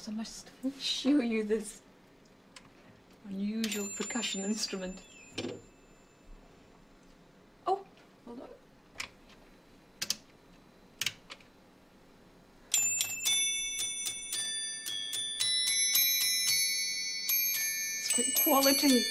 I must show you this unusual percussion instrument. Oh, hold on. It's great quality.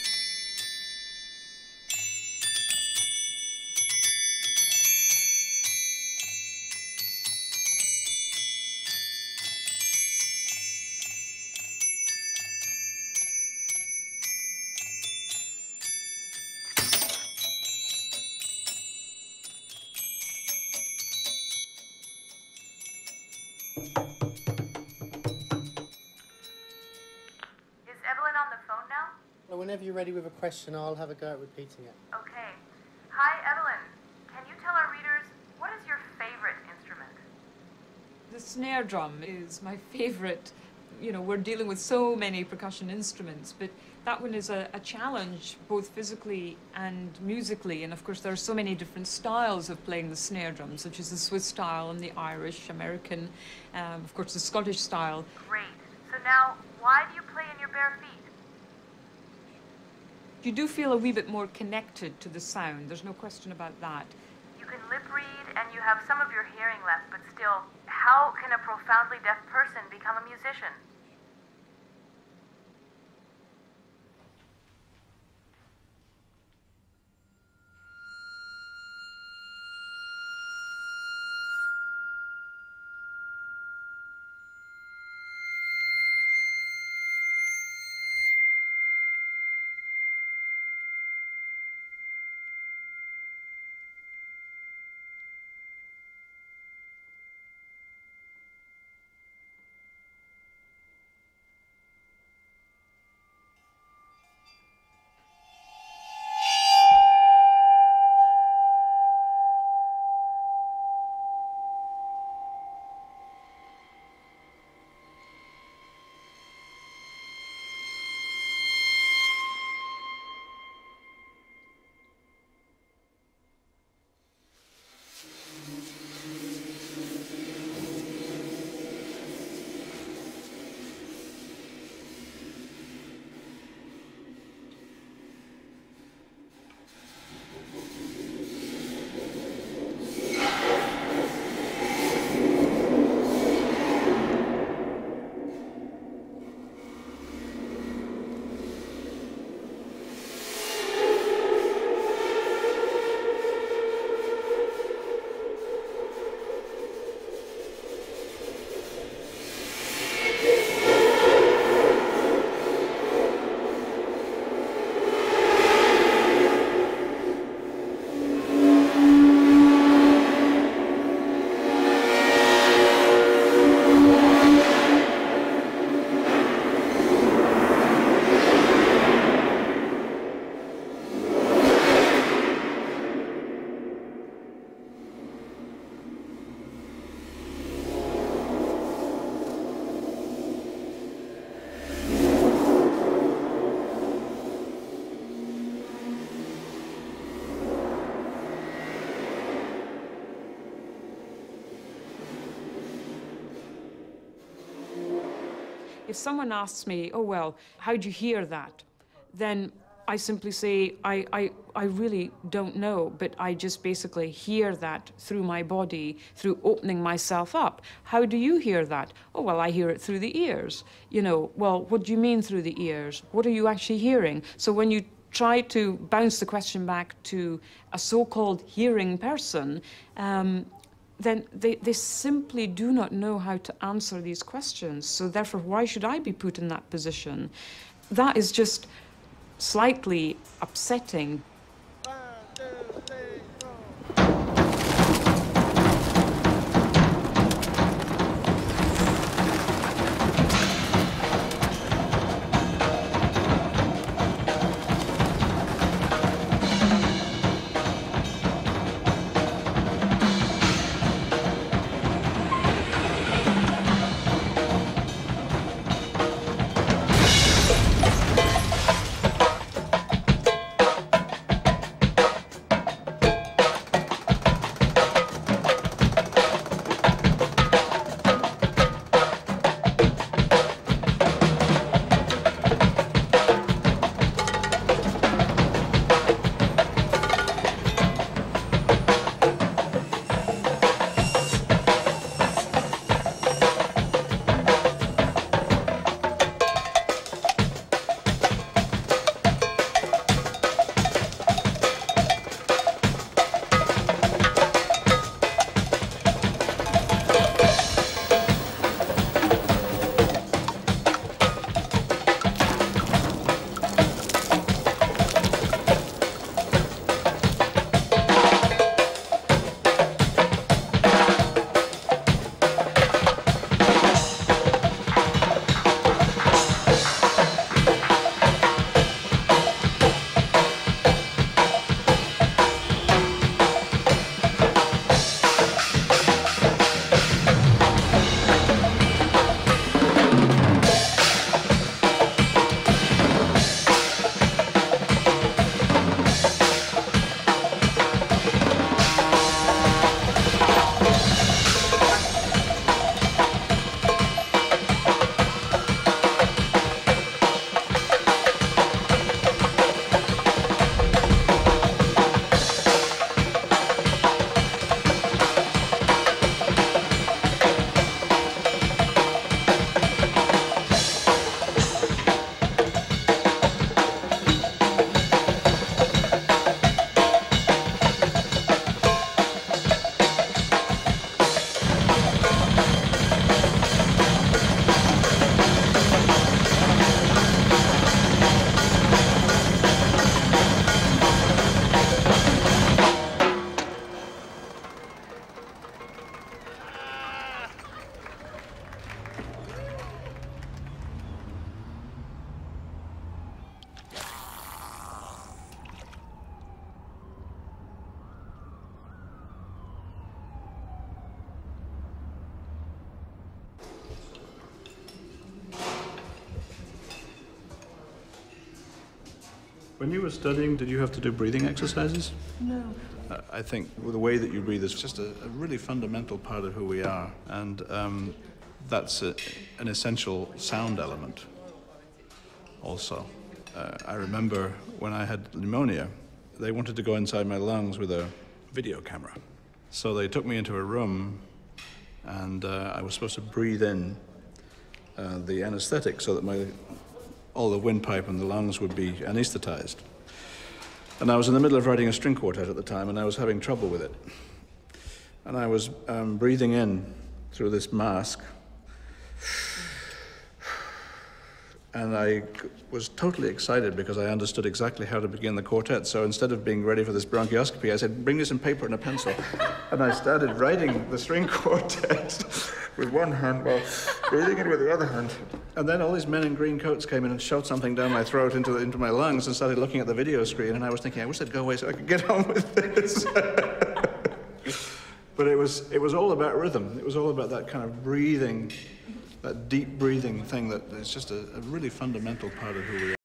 Whenever you're ready with a question, I'll have a go at repeating it. Okay. Hi, Evelyn. Can you tell our readers, what is your favorite instrument? The snare drum is my favorite. You know, we're dealing with so many percussion instruments, but that one is a challenge, both physically and musically. And of course, there are so many different styles of playing the snare drum, such as the Swiss style and the Irish, American, of course, the Scottish style. Great. So now, why do you play in your bare feet? You do feel a wee bit more connected to the sound. There's no question about that. You can lip read and you have some of your hearing left, but still, how can a profoundly deaf person become a musician? If someone asks me, oh, well, how'd you hear that? Then I simply say, I really don't know, but I just basically hear that through my body, through opening myself up. How do you hear that? Oh, well, I hear it through the ears. You know, well, what do you mean through the ears? What are you actually hearing? So when you try to bounce the question back to a so-called hearing person, then they simply do not know how to answer these questions. So therefore, why should I be put in that position? That is just slightly upsetting. 1, 2, 3, 4. When you were studying, did you have to do breathing exercises? No. I think the way that you breathe is just a really fundamental part of who we are, and that's an essential sound element also. I remember when I had pneumonia, they wanted to go inside my lungs with a video camera. So they took me into a room, and I was supposed to breathe in the anesthetic so that all the windpipe and the lungs would be anesthetized. And I was in the middle of writing a string quartet at the time, and I was having trouble with it. And I was breathing in through this mask, and I was totally excited because I understood exactly how to begin the quartet. So instead of being ready for this bronchioscopy, I said, bring me some paper and a pencil. And I started writing the string quartet with one hand while breathing in with the other hand. And then all these men in green coats came in and shoved something down my throat into my lungs and started looking at the video screen. And I was thinking, I wish they'd go away so I could get on with this. But it was all about rhythm. It was all about that kind of breathing, that deep breathing thing that is just a really fundamental part of who we are.